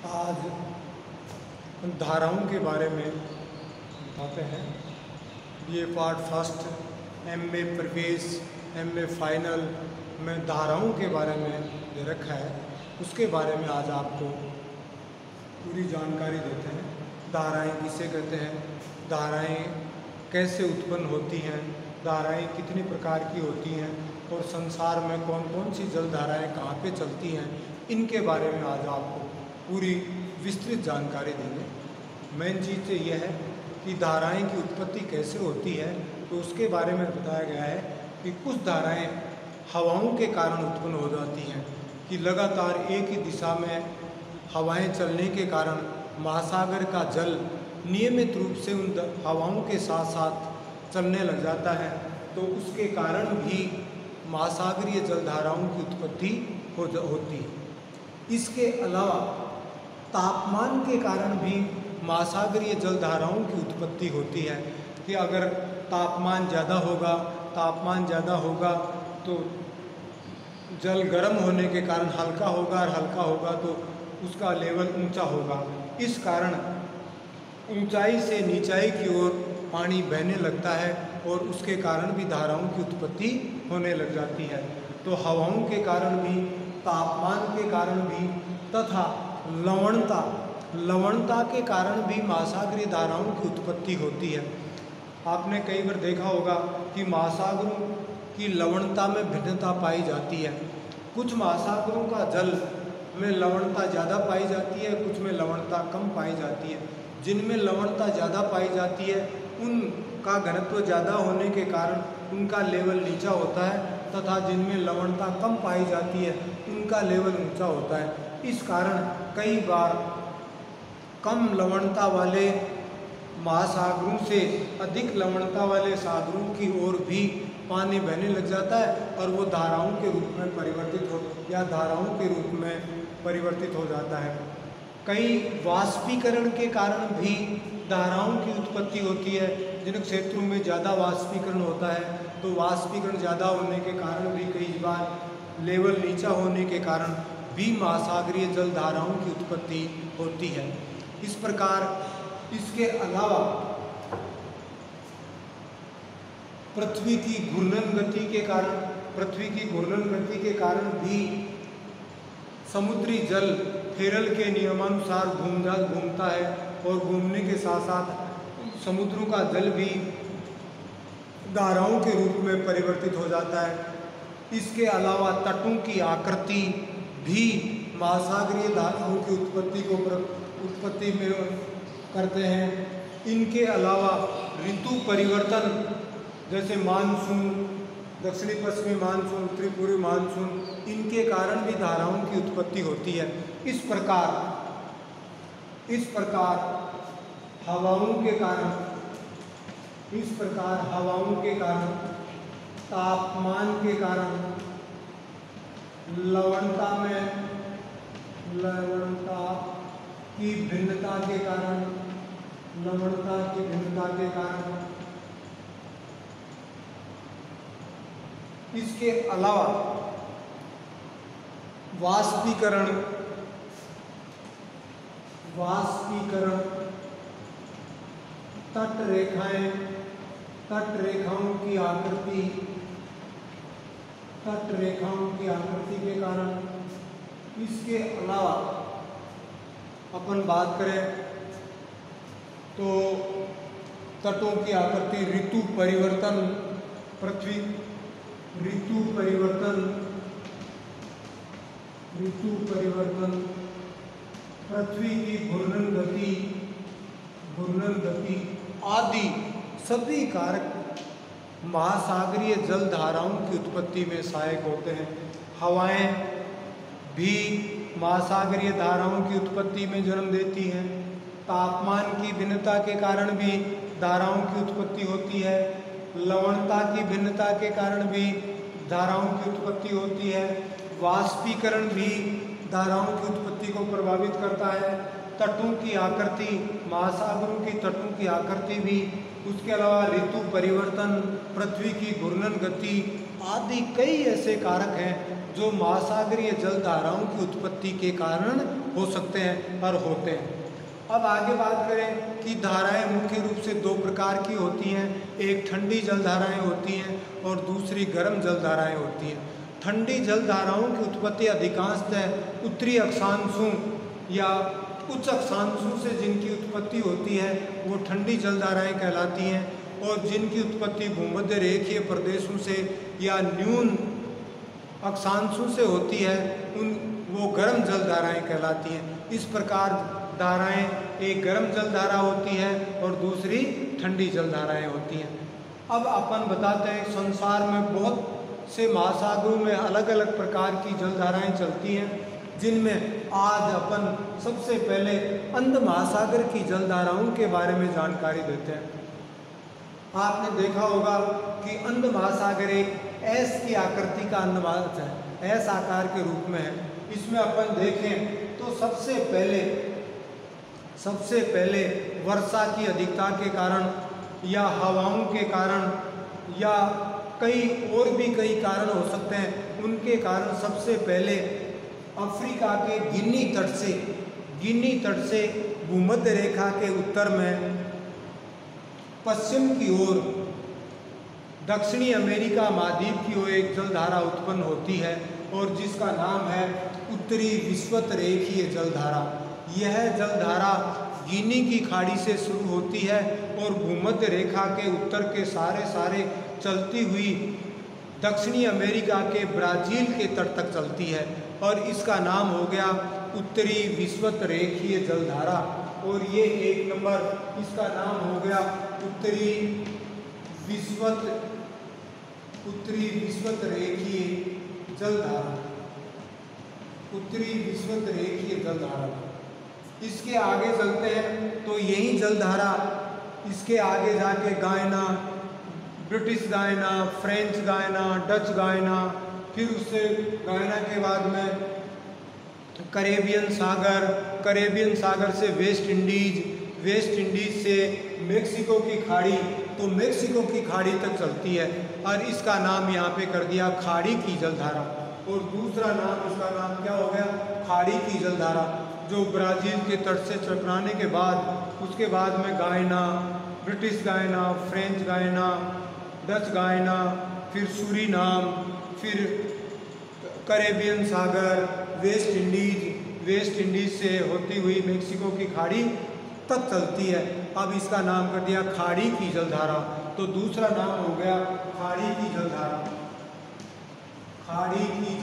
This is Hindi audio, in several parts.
आज धाराओं के बारे में बताते हैं। ये पार्ट फर्स्ट एमए प्रवेश एमए फाइनल में धाराओं के बारे में दे रखा है, उसके बारे में आज आपको पूरी जानकारी देते हैं। धाराएं किसे कहते हैं, धाराएं कैसे उत्पन्न होती हैं, धाराएं कितनी प्रकार की होती हैं और संसार में कौन कौन सी जल धाराएं कहाँ पे चलती हैं, इनके बारे में आज आपको पूरी विस्तृत जानकारी देंगे। मेन चीज़ तो यह है कि धाराएं की उत्पत्ति कैसे होती है, तो उसके बारे में बताया गया है कि कुछ धाराएं हवाओं के कारण उत्पन्न हो जाती हैं, कि लगातार एक ही दिशा में हवाएं चलने के कारण महासागर का जल नियमित रूप से उन हवाओं के साथ साथ चलने लग जाता है, तो उसके कारण भी महासागरीय जलधाराओं की उत्पत्ति होती है। इसके अलावा तापमान के कारण भी महासागरीय जलधाराओं की उत्पत्ति होती है, कि अगर तापमान ज़्यादा होगा तो जल गर्म होने के कारण हल्का होगा, और हल्का होगा तो उसका लेवल ऊंचा होगा। इस कारण ऊंचाई से नीचाई की ओर पानी बहने लगता है और उसके कारण भी धाराओं की उत्पत्ति होने लग जाती है। तो हवाओं के कारण भी, तापमान के कारण भी तथा लवणता के कारण भी महासागरीय धाराओं की उत्पत्ति होती है। आपने कई बार देखा होगा कि महासागरों की लवणता में भिन्नता पाई जाती है। कुछ महासागरों का जल में लवणता ज़्यादा पाई जाती है, कुछ में लवणता कम पाई जाती है। जिनमें लवणता ज़्यादा पाई जाती है उनका घनत्व ज़्यादा होने के कारण उनका लेवल नीचा होता है, तथा जिनमें लवणता कम पाई जाती है उनका लेवल ऊंचा होता है। इस कारण कई बार कम लवणता वाले महासागरों से अधिक लवणता वाले सागरों की ओर भी पानी बहने लग जाता है और वो धाराओं के रूप में परिवर्तित हो जाता है। कई वाष्पीकरण के कारण भी धाराओं की उत्पत्ति होती है। जिन क्षेत्रों में ज़्यादा वाष्पीकरण होता है तो वाष्पीकरण ज़्यादा होने के कारण भी कई बार लेवल नीचा होने के कारण भी महासागरीय जल धाराओं की उत्पत्ति होती है। इस प्रकार इसके अलावा पृथ्वी की घूर्णन गति के कारण भी समुद्री जल फेरल के नियमानुसार घूमता है, और घूमने के साथ साथ समुद्रों का जल भी धाराओं के रूप में परिवर्तित हो जाता है। इसके अलावा तटों की आकृति भी महासागरीय धाराओं की उत्पत्ति में करते हैं। इनके अलावा ऋतु परिवर्तन, जैसे मानसून, दक्षिणी पश्चिमी मानसून, उत्तरी पूर्वी मानसून, इनके कारण भी धाराओं की उत्पत्ति होती है। इस प्रकार हवाओं के कारण, तापमान के कारण, लवणता की भिन्नता के कारण, इसके अलावा वाष्पीकरण, तट रेखाओं की आकृति के कारण, इसके अलावा अपन बात करें तो तटों की आकृति, ऋतु परिवर्तन, पृथ्वी की घूर्णन गति आदि सभी कारक महासागरीय जल धाराओं की उत्पत्ति में सहायक होते हैं। हवाएं भी महासागरीय धाराओं की उत्पत्ति में जन्म देती हैं। तापमान की भिन्नता के कारण भी धाराओं की उत्पत्ति होती है। लवणता की भिन्नता के कारण भी धाराओं की उत्पत्ति होती है। वाष्पीकरण भी धाराओं की उत्पत्ति को प्रभावित करता है। तटों की आकृति, महासागरों की तटों की आकृति भी, उसके अलावा ऋतु परिवर्तन, पृथ्वी की घूर्णन गति आदि कई ऐसे कारक हैं जो महासागरीय जलधाराओं की उत्पत्ति के कारण हो सकते हैं और होते हैं। अब आगे बात करें कि धाराएं मुख्य रूप से दो प्रकार की होती हैं, एक ठंडी जलधाराएं होती हैं और दूसरी गर्म जलधाराएं होती हैं। ठंडी जलधाराओं की उत्पत्ति अधिकांशतः उत्तरी अक्षांशों या उच्च अक्षांशों से जिनकी उत्पत्ति होती है वो ठंडी जलधाराएं कहलाती हैं, और जिनकी उत्पत्ति भूमध्य रेखीय प्रदेशों से या न्यून अक्षांशों से होती है वो गर्म जलधाराएं कहलाती हैं। इस प्रकार धाराएं, एक गर्म जलधारा होती है और दूसरी ठंडी जलधाराएं होती हैं। अब अपन बताते हैं संसार में बहुत से महासागरों में अलग अलग प्रकार की जलधाराएं चलती हैं, जिनमें आज अपन सबसे पहले अंध महासागर की जलधाराओं के बारे में जानकारी देते हैं। आपने देखा होगा कि अंध महासागर एक एस की आकृति का अंध महासागर है, एस आकार के रूप में है। इसमें अपन देखें तो सबसे पहले वर्षा की अधिकता के कारण या हवाओं के कारण या कई कारण हो सकते हैं, उनके कारण सबसे पहले अफ्रीका के गिनी तट से भूमध्य रेखा के उत्तर में पश्चिम की ओर दक्षिणी अमेरिका महाद्वीप की ओर एक जलधारा उत्पन्न होती है और जिसका नाम है उत्तरी विषुवतरेखीय जलधारा। यह जलधारा गिनी की खाड़ी से शुरू होती है और भूमध्य रेखा के उत्तर के सारे चलती हुई दक्षिणी अमेरिका के ब्राज़ील के तट तक चलती है और इसका नाम हो गया उत्तरी विषुवतरेखीय जलधारा। और ये एक नंबर, इसका नाम हो गया उत्तरी विषुवतरेखीय जलधारा, उत्तरी विषुवतरेखीय जलधारा। इसके आगे चलते हैं तो यही जलधारा इसके आगे जाके गायना, ब्रिटिश गायना, फ्रेंच गायना, डच गायना, फिर उससे गायना के बाद में कैरेबियन सागर से वेस्ट इंडीज से मेक्सिको की खाड़ी, तो मेक्सिको की खाड़ी तक चलती है और इसका नाम यहाँ पे कर दिया खाड़ी की जलधारा। और दूसरा नाम, इसका नाम क्या हो गया, खाड़ी की जलधारा, जो ब्राज़ील के तट से टकराने के बाद उसके बाद में गायना, ब्रिटिश गायना, फ्रेंच गायना, डच गायना, फिर सूरीनाम, फिर कैरेबियन सागर, वेस्ट इंडीज से होती हुई मेक्सिको की खाड़ी तक चलती है। अब इसका नाम कर दिया खाड़ी की जलधारा। तो दूसरा नाम हो गया खाड़ी की जलधारा, खाड़ी की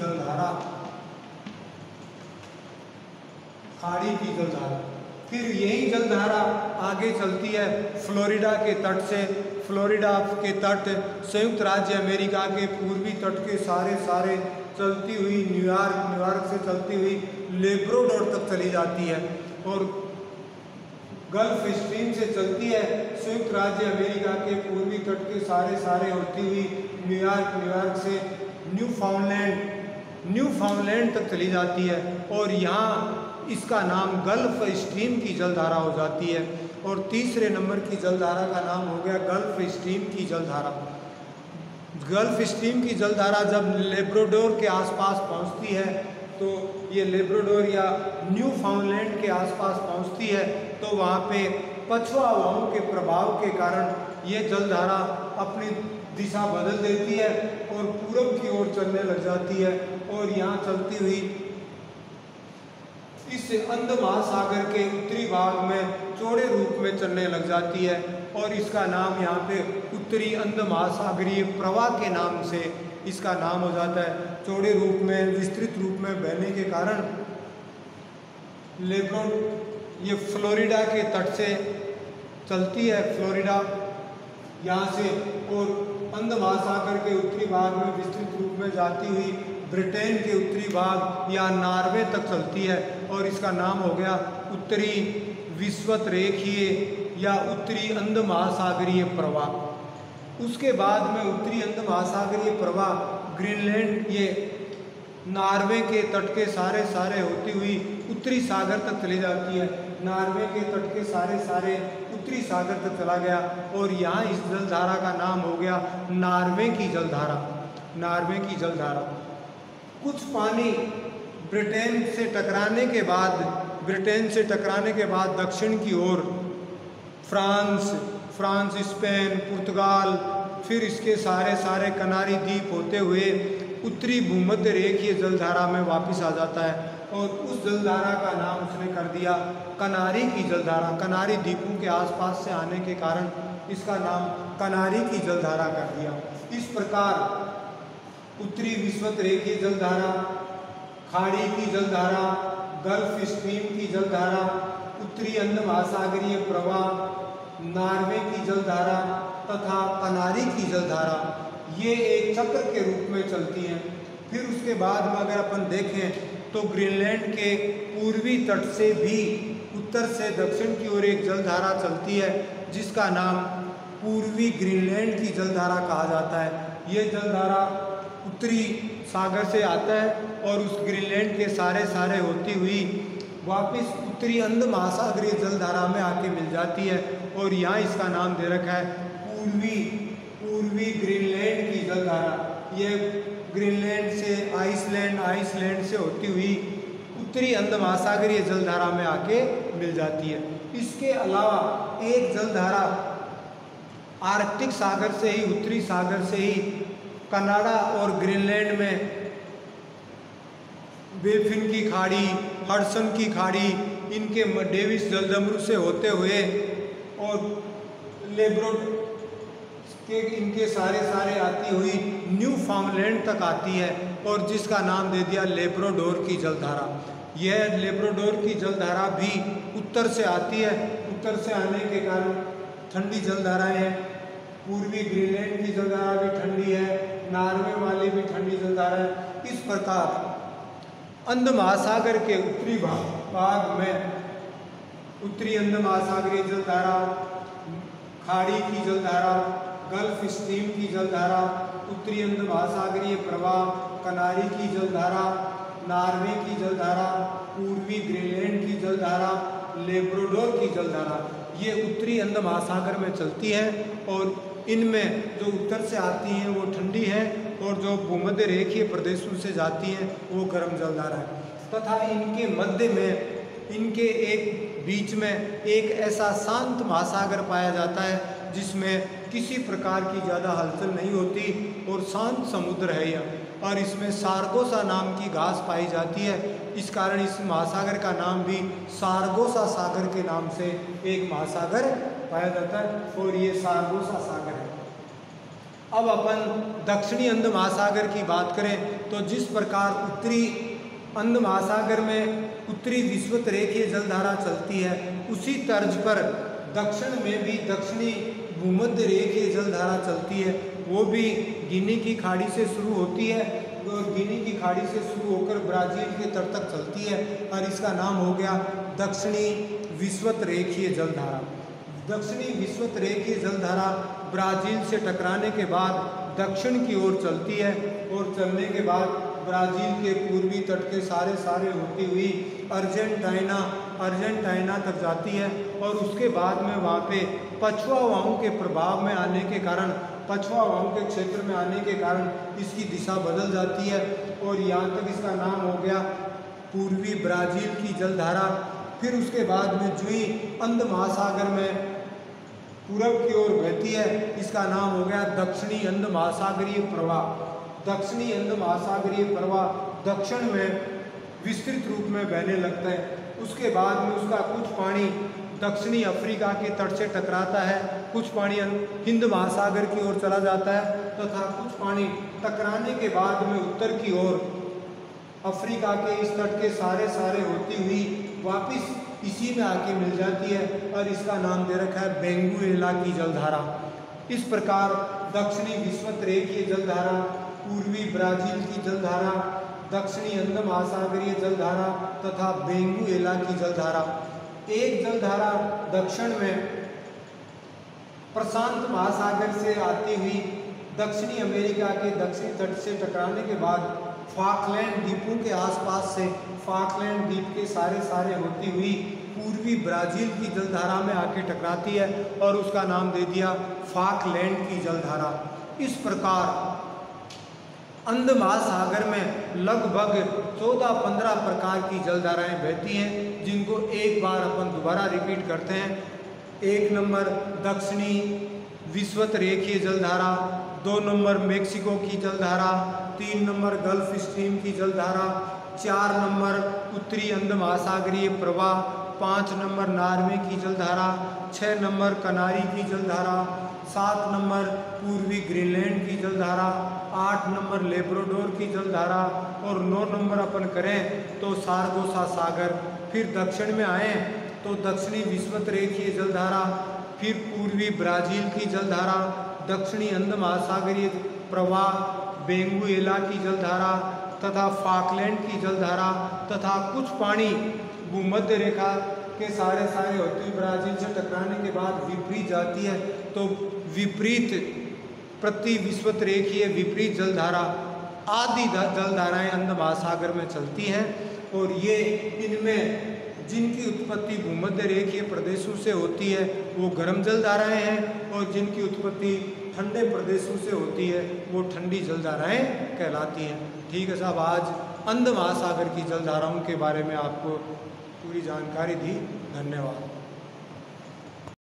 जलधारा। फिर यही जलधारा आगे चलती है फ्लोरिडा के तट, संयुक्त राज्य अमेरिका के पूर्वी तट के सारे चलती हुई न्यूयॉर्क से चलती हुई लेब्राडोर तक चली जाती है और गल्फ स्ट्रीम से चलती है संयुक्त राज्य अमेरिका के पूर्वी तट के सारे होती हुई न्यूयॉर्क से न्यूफाउंडलैंड तक चली जाती है और यहाँ इसका नाम गल्फ स्ट्रीम की जलधारा हो जाती है। और तीसरे नंबर की जलधारा का नाम हो गया गल्फ स्ट्रीम की जलधारा। गल्फ स्ट्रीम की जलधारा जब लेब्राडोर के आसपास पहुंचती है, तो ये लेब्राडोर या न्यूफाउंडलैंड के आसपास पहुंचती है, तो वहाँ पे पछुआ हवाओं के प्रभाव के कारण ये जलधारा अपनी दिशा बदल देती है और पूरब की ओर चलने लग जाती है और यहाँ चलती हुई इस अंध महासागर के उत्तरी भाग में चौड़े रूप में चलने लग जाती है और इसका नाम यहाँ पे उत्तरी अंध महासागरीय प्रवाह के नाम से इसका नाम हो जाता है। चौड़े रूप में, विस्तृत रूप में बहने के कारण ये फ्लोरिडा के तट से चलती है, फ्लोरिडा यहाँ से, और अंध महासागर के उत्तरी भाग में विस्तृत रूप में जाती हुई ब्रिटेन के उत्तरी भाग या नॉर्वे तक चलती है और इसका नाम हो गया उत्तरी विषुवतरेखीय या उत्तरी अंध महासागरीय प्रवाह। उसके बाद में उत्तरी अंध महासागरीय प्रवाह ग्रीनलैंड, ये नॉर्वे के तट के सारे होती हुई उत्तरी सागर तक चली जाती है। नॉर्वे के तट के सारे उत्तरी सागर तक चला गया और यहाँ इस जलधारा का नाम हो गया नॉर्वे की जलधारा, नॉर्वे की जलधारा। कुछ पानी ब्रिटेन से टकराने के बाद दक्षिण की ओर फ्रांस, स्पेन, पुर्तगाल, फिर इसके सारे कनारी द्वीप होते हुए उत्तरी भूमध्य रेखीय जलधारा में वापस आ जाता है और उस जलधारा का नाम उसने कर दिया कनारी की जलधारा। कनारी द्वीपों के आसपास से आने के कारण इसका नाम कनारी की जलधारा कर दिया। इस प्रकार उत्तरी विषुवत रेखीय जलधारा, खाड़ी की जलधारा, गल्फ स्ट्रीम की जलधारा, उत्तरी अंध महासागरीय प्रवाह, नॉर्वे की जलधारा तथा कनारी की जलधारा, ये एक चक्र के रूप में चलती हैं। फिर उसके बाद में अगर अपन देखें तो ग्रीनलैंड के पूर्वी तट से भी उत्तर से दक्षिण की ओर एक जलधारा चलती है जिसका नाम पूर्वी ग्रीनलैंड की जलधारा कहा जाता है। ये जलधारा उत्तरी सागर से आता है और उस ग्रीनलैंड के सारे होती हुई वापस उत्तरी अंध महासागरीय जलधारा में आके मिल जाती है और यहाँ इसका नाम दे रखा है पूर्वी ग्रीनलैंड की जलधारा। ये ग्रीनलैंड से आइसलैंड से होती हुई उत्तरी अंध महासागरीय जलधारा में आके मिल जाती है। इसके अलावा एक जलधारा आर्कटिक सागर से ही, उत्तरी सागर से ही कनाडा और ग्रीनलैंड में बेफिन की खाड़ी, हडसन की खाड़ी, इनके डेविस जलदमरू से होते हुए और लेब्रोड के इनके सारे आती हुई न्यू फाउंडलैंड तक आती है और जिसका नाम दे दिया लेब्राडोर की जलधारा। यह लेब्राडोर की जलधारा भी उत्तर से आती है। उत्तर से आने के कारण ठंडी जलधाराएं हैं। पूर्वी ग्रीनलैंड की जलधारा भी ठंडी है, नॉर्वे वाली भी ठंडी जलधारा है। इस प्रकार अंध महासागर के उत्तरी भाग में उत्तरी अंध महासागरीय जलधारा, खाड़ी की जलधारा, गल्फ स्ट्रीम की जलधारा, उत्तरी अंध महासागरीय प्रवाह, कनारी की जलधारा, नॉर्वे की जलधारा, पूर्वी ग्रीनलैंड की जलधारा, लेब्राडोर की जलधारा, ये उत्तरी अंध महासागर में चलती है और इनमें जो उत्तर से आती हैं वो ठंडी है और जो भूमध्य रेखीय प्रदेशों से जाती हैं वो गर्म जलधारा है। तथा इनके मध्य में, इनके एक बीच में एक ऐसा शांत महासागर पाया जाता है जिसमें किसी प्रकार की ज़्यादा हलचल नहीं होती और शांत समुद्र है यह। और इसमें सारगोसा नाम की घास पाई जाती है। इस कारण इस महासागर का नाम भी सारगोसा सागर के नाम से एक महासागर पाया जाता है और ये सारगोसा सागर है। अब अपन दक्षिणी अंध महासागर की बात करें तो जिस प्रकार उत्तरी अंध महासागर में उत्तरी विषुवत रेखीय जलधारा चलती है, उसी तर्ज पर दक्षिण में भी दक्षिणी भूमध्य रेखीय जलधारा चलती है। वो भी गिनी की खाड़ी से शुरू होती है और गिनी की खाड़ी से शुरू होकर ब्राज़ील के तट तक चलती है और इसका नाम हो गया दक्षिणी विषुवत रेखीय जलधारा। दक्षिणी विषुवत रेखीय जलधारा ब्राज़ील से टकराने के बाद दक्षिण की ओर चलती है और चलने के बाद ब्राज़ील के पूर्वी तट के सारे होती हुई अर्जेंटीना तक जाती है और उसके बाद में वहाँ पे पछुआ हवाओं के प्रभाव में आने के कारण, पछुआ हवाओं के क्षेत्र में आने के कारण इसकी दिशा बदल जाती है और यहाँ तक इसका नाम हो गया पूर्वी ब्राज़ील की जलधारा। फिर उसके बाद में जुई अंध महासागर में पूरब की ओर बहती है, इसका नाम हो गया दक्षिणी अंध महासागरीय प्रवाह। दक्षिणी अंध महासागरीय प्रवाह दक्षिण में विस्तृत रूप में बहने लगता है। उसके बाद में उसका कुछ पानी दक्षिणी अफ्रीका के तट से टकराता है, कुछ पानी हिंद महासागर की ओर चला जाता है तथा कुछ पानी टकराने के बाद में उत्तर की ओर अफ्रीका के इस तट के सारे होती हुई वापस इसी में आके मिल जाती है और इसका नाम दे रखा है बेंगुएला की जलधारा। इस प्रकार दक्षिणी विषुवत रेखीय जलधारा, पूर्वी ब्राज़ील की जलधारा, दक्षिणी अंध महासागरीय जलधारा तथा बेंगुएला की जलधारा। एक जलधारा दक्षिण में प्रशांत महासागर से आती हुई दक्षिणी अमेरिका के दक्षिणी तट से टकराने के बाद फॉकलैंड द्वीपों के आसपास से फॉकलैंड द्वीप के सारे होती हुई पूर्वी ब्राज़ील की जलधारा में आके टकराती है और उसका नाम दे दिया फॉकलैंड की जलधारा। इस प्रकार अंध महासागर में लगभग 14-15 प्रकार की जलधाराएं बहती हैं, जिनको एक बार अपन दोबारा रिपीट करते हैं। 1 नंबर दक्षिणी विषुवत रेखीय जलधारा, 2 नंबर मेक्सिको की जलधारा, 3 नंबर गल्फ स्ट्रीम की जलधारा, 4 नंबर उत्तरी अंध महासागरीय प्रवाह, 5 नंबर नॉर्वे की जलधारा, 6 नंबर कनारी की जलधारा, 7 नंबर पूर्वी ग्रीनलैंड की जलधारा, 8 नंबर लेब्राडोर की जलधारा और 9 नंबर अपन करें तो सार्गोसा सागर। फिर दक्षिण में आए तो दक्षिणी विषुवत रेखीय जलधारा, फिर पूर्वी ब्राज़ील की जलधारा, दक्षिणी अंध महासागरीय प्रवाह, वेनेजुएला की जलधारा तथा फॉकलैंड की जलधारा तथा कुछ पानी भूमध्य रेखा के सारे होती हुई ब्राज़ील से टकराने के बाद विपरीत जाती है, तो विपरीत प्रति विषुवत रेखीय विपरीत जलधारा आदि जलधाराएं अंध महासागर में चलती हैं। और ये इनमें जिनकी उत्पत्ति भूमध्य रेखीय प्रदेशों से होती है वो गर्म जलधाराएं हैं, और जिनकी उत्पत्ति ठंडे प्रदेशों से होती है वो ठंडी जलधाराएं कहलाती हैं। ठीक है साहब, आज अंध महासागर की जलधाराओं के बारे में आपको पूरी जानकारी दी। धन्यवाद।